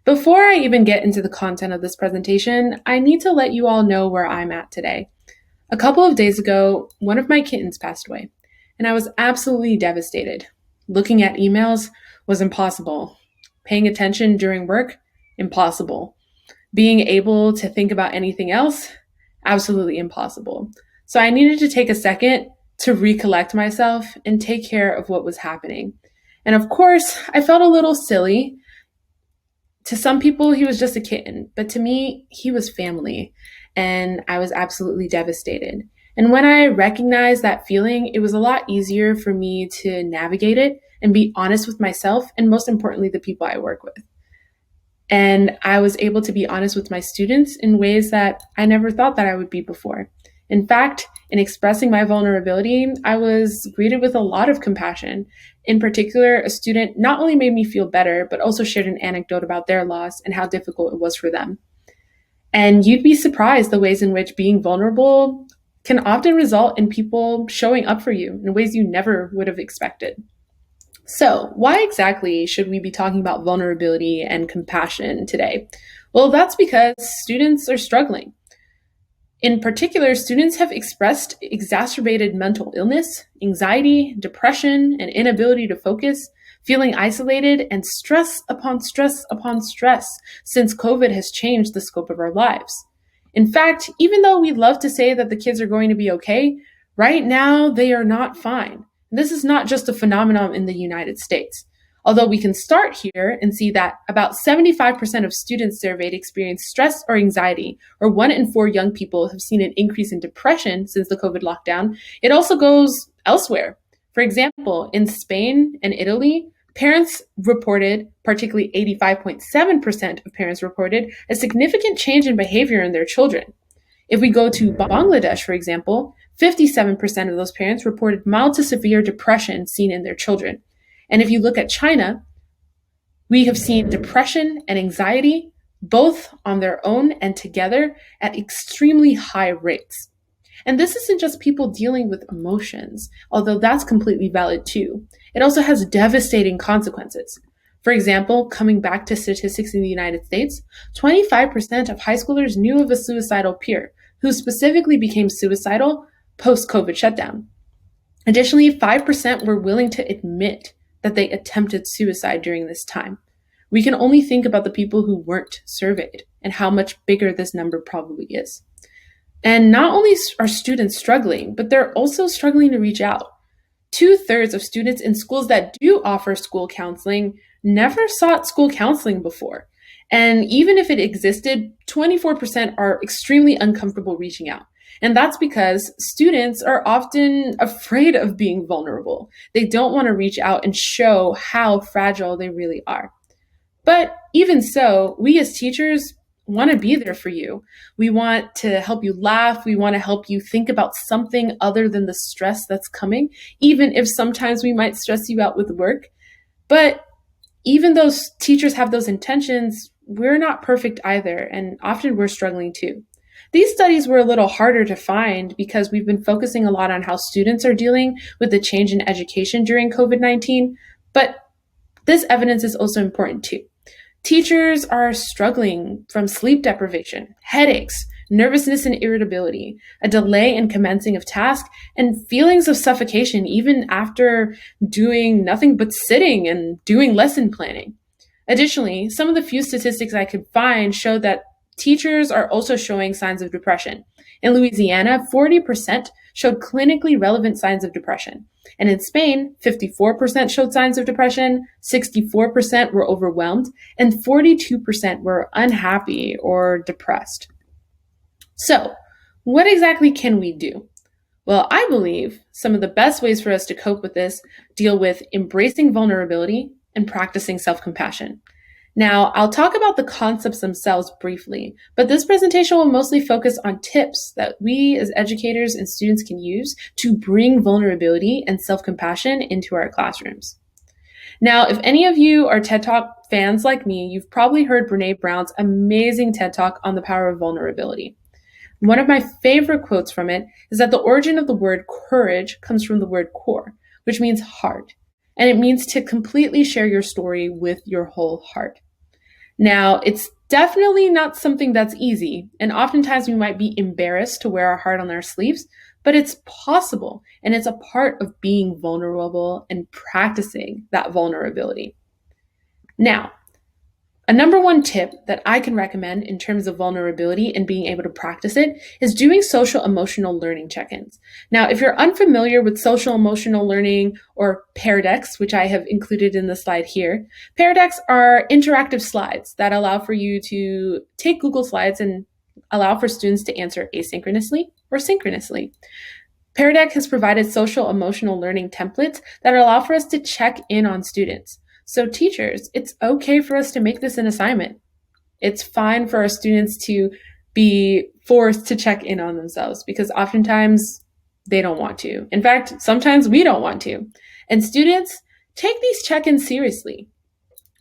Before I even get into the content of this presentation, I need to let you all know where I'm at today. A couple of days ago, one of my kittens passed away, and I was absolutely devastated. Looking at emails was impossible. Paying attention during work, impossible. Being able to think about anything else, absolutely impossible. So I needed to take a second to recollect myself and take care of what was happening. And of course, I felt a little silly. To some people, he was just a kitten, but to me, he was family, and I was absolutely devastated. And when I recognized that feeling, it was a lot easier for me to navigate it and be honest with myself, and most importantly, the people I work with. And I was able to be honest with my students in ways that I never thought that I would be before. In fact, in expressing my vulnerability, I was greeted with a lot of compassion. In particular, a student not only made me feel better, but also shared an anecdote about their loss and how difficult it was for them. And you'd be surprised the ways in which being vulnerable can often result in people showing up for you in ways you never would have expected. So, why exactly should we be talking about vulnerability and compassion today? Well, that's because students are struggling. In particular, students have expressed exacerbated mental illness, anxiety, depression, and inability to focus, feeling isolated, and stress upon stress upon stress since COVID has changed the scope of our lives. In fact, even though we love to say that the kids are going to be okay, right now they are not fine. This is not just a phenomenon in the United States. Although we can start here and see that about 75% of students surveyed experience stress or anxiety, or 1 in 4 young people have seen an increase in depression since the COVID lockdown, it also goes elsewhere. For example, in Spain and Italy, parents reported, particularly 85.7% of parents reported, a significant change in behavior in their children. If we go to Bangladesh, for example, 57% of those parents reported mild to severe depression seen in their children. And if you look at China, we have seen depression and anxiety both on their own and together at extremely high rates. And this isn't just people dealing with emotions, although that's completely valid too. It also has devastating consequences. For example, coming back to statistics in the United States, 25% of high schoolers knew of a suicidal peer who specifically became suicidal post-COVID shutdown. Additionally, 5% were willing to admit that they attempted suicide during this time. We can only think about the people who weren't surveyed and how much bigger this number probably is. And not only are students struggling, but they're also struggling to reach out. 2/3 of students in schools that do offer school counseling never sought school counseling before. And even if it existed, 24% are extremely uncomfortable reaching out. And that's because students are often afraid of being vulnerable. They don't want to reach out and show how fragile they really are. But even so, we as teachers want to be there for you. We want to help you laugh. We want to help you think about something other than the stress that's coming, even if sometimes we might stress you out with work. But even though teachers have those intentions, we're not perfect either, and often we're struggling too. These studies were a little harder to find because we've been focusing a lot on how students are dealing with the change in education during COVID-19, but this evidence is also important too. Teachers are struggling from sleep deprivation, headaches, nervousness and irritability, a delay in commencing of tasks, and feelings of suffocation even after doing nothing but sitting and doing lesson planning. Additionally, some of the few statistics I could find show that teachers are also showing signs of depression. In Louisiana, 40% showed clinically relevant signs of depression. And in Spain, 54% showed signs of depression, 64% were overwhelmed, and 42% were unhappy or depressed. So, what exactly can we do? Well, I believe some of the best ways for us to cope with this deal with embracing vulnerability and practicing self-compassion. Now, I'll talk about the concepts themselves briefly, but this presentation will mostly focus on tips that we as educators and students can use to bring vulnerability and self-compassion into our classrooms. Now, if any of you are TED Talk fans like me, you've probably heard Brené Brown's amazing TED Talk on the power of vulnerability. One of my favorite quotes from it is that the origin of the word courage comes from the word core, which means heart. And it means to completely share your story with your whole heart. Now, it's definitely not something that's easy, and oftentimes we might be embarrassed to wear our heart on our sleeves, but it's possible, and it's a part of being vulnerable and practicing that vulnerability. Now, a number one tip that I can recommend in terms of vulnerability and being able to practice it is doing social emotional learning check-ins. Now, if you're unfamiliar with social emotional learning or pear decks, which I have included in the slide here, pear decks are interactive slides that allow for you to take Google Slides and allow for students to answer asynchronously or synchronously. Pear Deck has provided social emotional learning templates that allow for us to check in on students. So teachers, it's okay for us to make this an assignment. It's fine for our students to be forced to check in on themselves because oftentimes they don't want to. In fact, sometimes we don't want to. And students, take these check-ins seriously.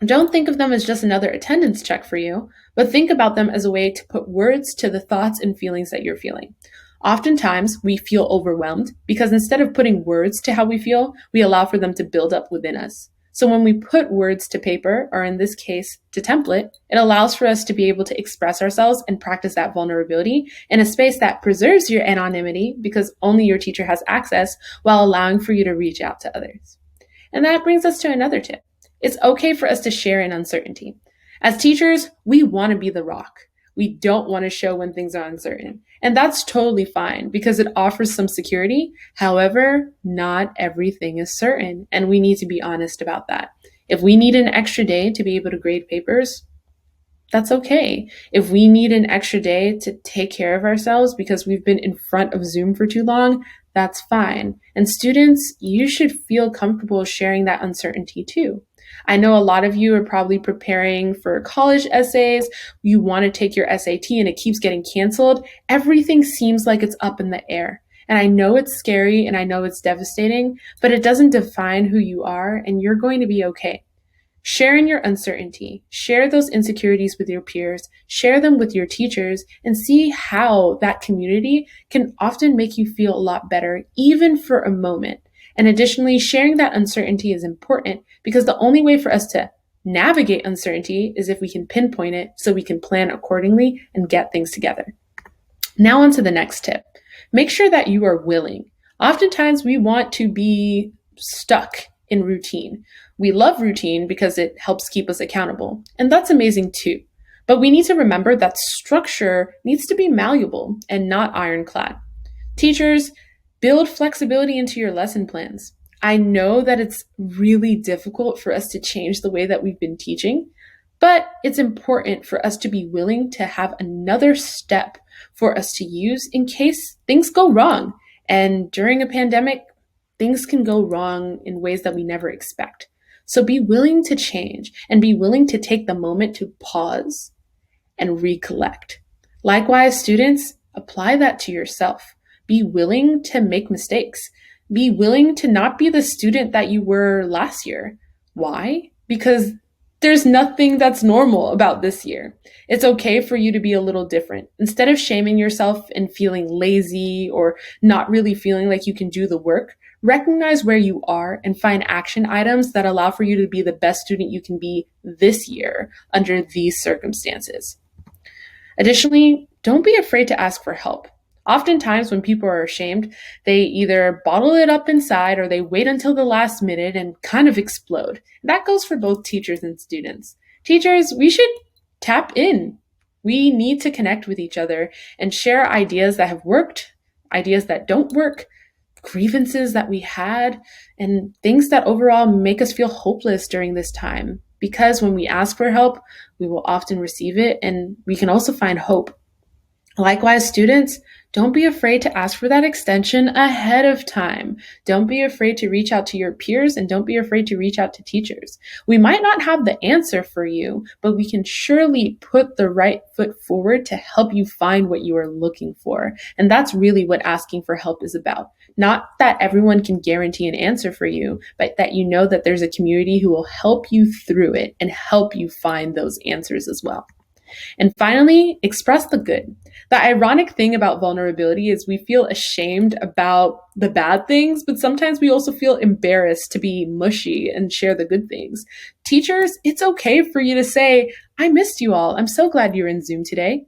Don't think of them as just another attendance check for you, but think about them as a way to put words to the thoughts and feelings that you're feeling. Oftentimes, we feel overwhelmed because instead of putting words to how we feel, we allow for them to build up within us. So when we put words to paper, or in this case, to template, it allows for us to be able to express ourselves and practice that vulnerability in a space that preserves your anonymity because only your teacher has access while allowing for you to reach out to others. And that brings us to another tip. It's okay for us to share in uncertainty. As teachers, we want to be the rock. We don't want to show when things are uncertain. And that's totally fine because it offers some security. However, not everything is certain, and we need to be honest about that. If we need an extra day to be able to grade papers, that's okay. If we need an extra day to take care of ourselves because we've been in front of Zoom for too long, that's fine. And students, you should feel comfortable sharing that uncertainty too. I know a lot of you are probably preparing for college essays. You want to take your SAT and it keeps getting canceled. Everything seems like it's up in the air. And I know it's scary and I know it's devastating, but it doesn't define who you are and you're going to be okay. Share in your uncertainty, share those insecurities with your peers, share them with your teachers, and see how that community can often make you feel a lot better, even for a moment. And additionally, sharing that uncertainty is important because the only way for us to navigate uncertainty is if we can pinpoint it so we can plan accordingly and get things together. Now on to the next tip. Make sure that you are willing. Oftentimes we want to be stuck in routine. We love routine because it helps keep us accountable, and that's amazing too. But we need to remember that structure needs to be malleable and not ironclad. Teachers, build flexibility into your lesson plans. I know that it's really difficult for us to change the way that we've been teaching, but it's important for us to be willing to have another step for us to use in case things go wrong. And during a pandemic, things can go wrong in ways that we never expect. So be willing to change and be willing to take the moment to pause and recollect. Likewise, students, apply that to yourself. Be willing to make mistakes. Be willing to not be the student that you were last year. Why? Because there's nothing that's normal about this year. It's okay for you to be a little different. Instead of shaming yourself and feeling lazy or not really feeling like you can do the work, recognize where you are and find action items that allow for you to be the best student you can be this year under these circumstances. Additionally, don't be afraid to ask for help. Oftentimes when people are ashamed, they either bottle it up inside or they wait until the last minute and kind of explode. That goes for both teachers and students. Teachers, we should tap in. We need to connect with each other and share ideas that have worked, ideas that don't work, grievances that we had, and things that overall make us feel hopeless during this time. Because when we ask for help, we will often receive it and we can also find hope. Likewise, students, don't be afraid to ask for that extension ahead of time. Don't be afraid to reach out to your peers and don't be afraid to reach out to teachers. We might not have the answer for you, but we can surely put the right foot forward to help you find what you are looking for. And that's really what asking for help is about. Not that everyone can guarantee an answer for you, but that you know that there's a community who will help you through it and help you find those answers as well. And finally, express the good. The ironic thing about vulnerability is we feel ashamed about the bad things, but sometimes we also feel embarrassed to be mushy and share the good things. Teachers, it's okay for you to say, I missed you all. I'm so glad you're in Zoom today.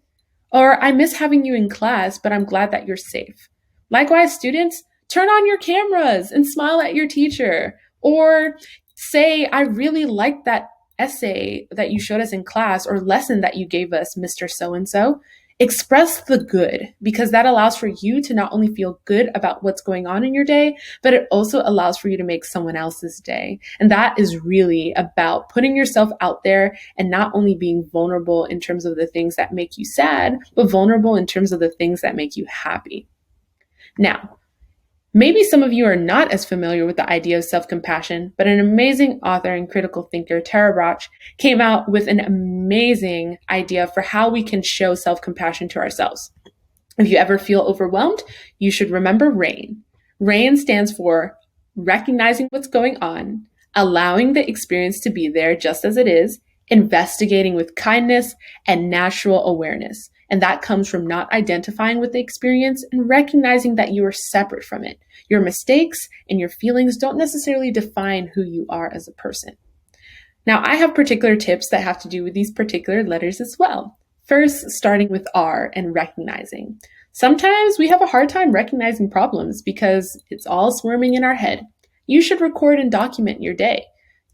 Or I miss having you in class, but I'm glad that you're safe. Likewise, students, turn on your cameras and smile at your teacher. Or say, I really liked that essay that you showed us in class or lesson that you gave us, Mr. So-and-so. Express the good, because that allows for you to not only feel good about what's going on in your day, but it also allows for you to make someone else's day. And that is really about putting yourself out there and not only being vulnerable in terms of the things that make you sad, but vulnerable in terms of the things that make you happy. Now, maybe some of you are not as familiar with the idea of self-compassion, but an amazing author and critical thinker, Tara Brach, came out with an amazing idea for how we can show self-compassion to ourselves. If you ever feel overwhelmed, you should remember RAIN. RAIN stands for recognizing what's going on, allowing the experience to be there just as it is, investigating with kindness, and natural awareness. And that comes from not identifying with the experience and recognizing that you are separate from it. Your mistakes and your feelings don't necessarily define who you are as a person. Now, I have particular tips that have to do with these particular letters as well. First, starting with R and recognizing. Sometimes we have a hard time recognizing problems because it's all swarming in our head. You should record and document your day.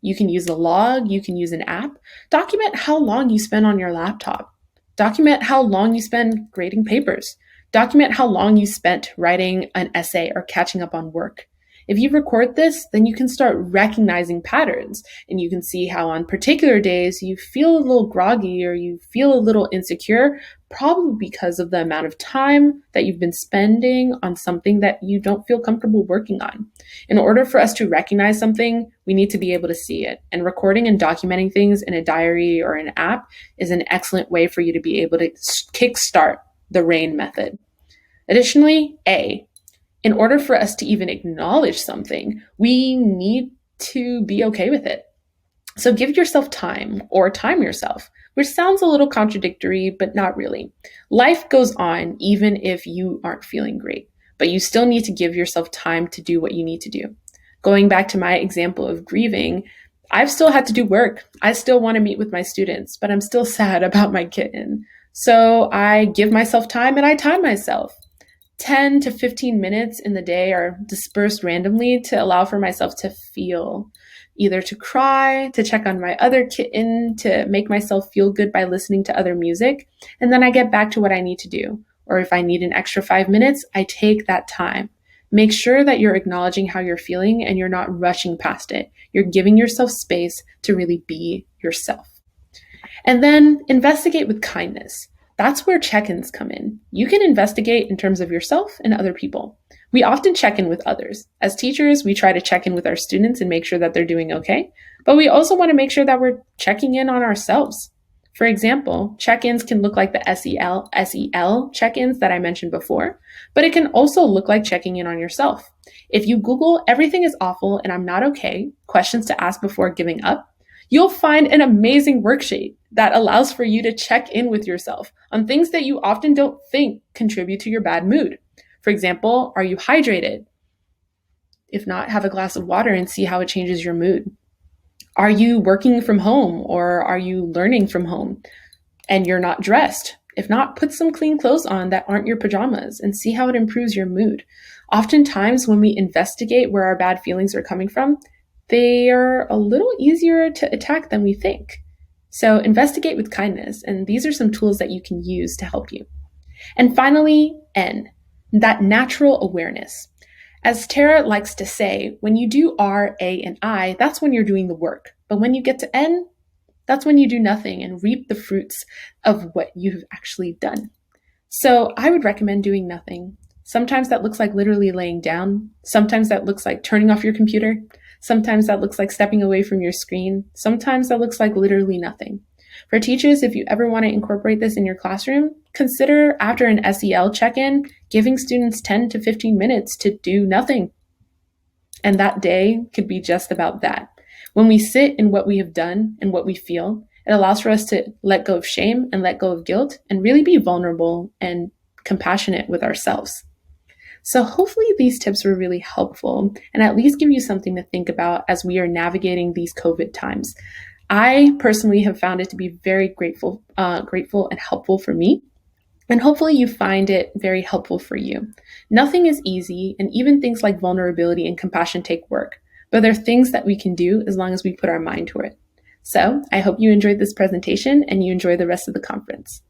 You can use a log, you can use an app. Document how long you spend on your laptop. Document how long you spend grading papers. Document how long you spent writing an essay or catching up on work. If you record this, then you can start recognizing patterns, and you can see how on particular days you feel a little groggy or you feel a little insecure, probably because of the amount of time that you've been spending on something that you don't feel comfortable working on. In order for us to recognize something, we need to be able to see it. And recording and documenting things in a diary or an app is an excellent way for you to be able to kickstart the RAIN method. Additionally, A. In order for us to even acknowledge something, we need to be okay with it. So give yourself time or time yourself, which sounds a little contradictory, but not really. Life goes on even if you aren't feeling great, but you still need to give yourself time to do what you need to do. Going back to my example of grieving, I've still had to do work. I still want to meet with my students, but I'm still sad about my kitten. So I give myself time and I time myself. 10 to 15 minutes in the day are dispersed randomly to allow for myself to feel, either to cry, to check on my other kitten, to make myself feel good by listening to other music, and then I get back to what I need to do. Or if I need an extra 5 minutes, I take that time. Make sure that you're acknowledging how you're feeling and you're not rushing past it. You're giving yourself space to really be yourself. And then investigate with kindness. That's where check-ins come in. You can investigate in terms of yourself and other people. We often check in with others. As teachers, we try to check in with our students and make sure that they're doing okay, but we also want to make sure that we're checking in on ourselves. For example, check-ins can look like the SEL check-ins that I mentioned before, but it can also look like checking in on yourself. If you Google "everything is awful and I'm not okay," questions to ask before giving up, you'll find an amazing worksheet that allows for you to check in with yourself on things that you often don't think contribute to your bad mood. For example, are you hydrated? If not, have a glass of water and see how it changes your mood. Are you working from home or are you learning from home and you're not dressed? If not, put some clean clothes on that aren't your pajamas and see how it improves your mood. Oftentimes, when we investigate where our bad feelings are coming from, they are a little easier to attack than we think. So investigate with kindness, and these are some tools that you can use to help you. And finally, N, that natural awareness. As Tara likes to say, when you do R, A, and I, that's when you're doing the work. But when you get to N, that's when you do nothing and reap the fruits of what you've actually done. So I would recommend doing nothing. Sometimes that looks like literally laying down. Sometimes that looks like turning off your computer. Sometimes that looks like stepping away from your screen. Sometimes that looks like literally nothing. For teachers, if you ever want to incorporate this in your classroom, consider after an SEL check-in, giving students 10 to 15 minutes to do nothing. And that day could be just about that. When we sit in what we have done and what we feel, It allows for us to let go of shame and let go of guilt and really be vulnerable and compassionate with ourselves. So hopefully these tips were really helpful and at least give you something to think about as we are navigating these COVID times. I personally have found it to be very grateful and helpful for me. And hopefully you find it very helpful for you. Nothing is easy, and even things like vulnerability and compassion take work, but there are things that we can do as long as we put our mind to it. So I hope you enjoyed this presentation and you enjoy the rest of the conference.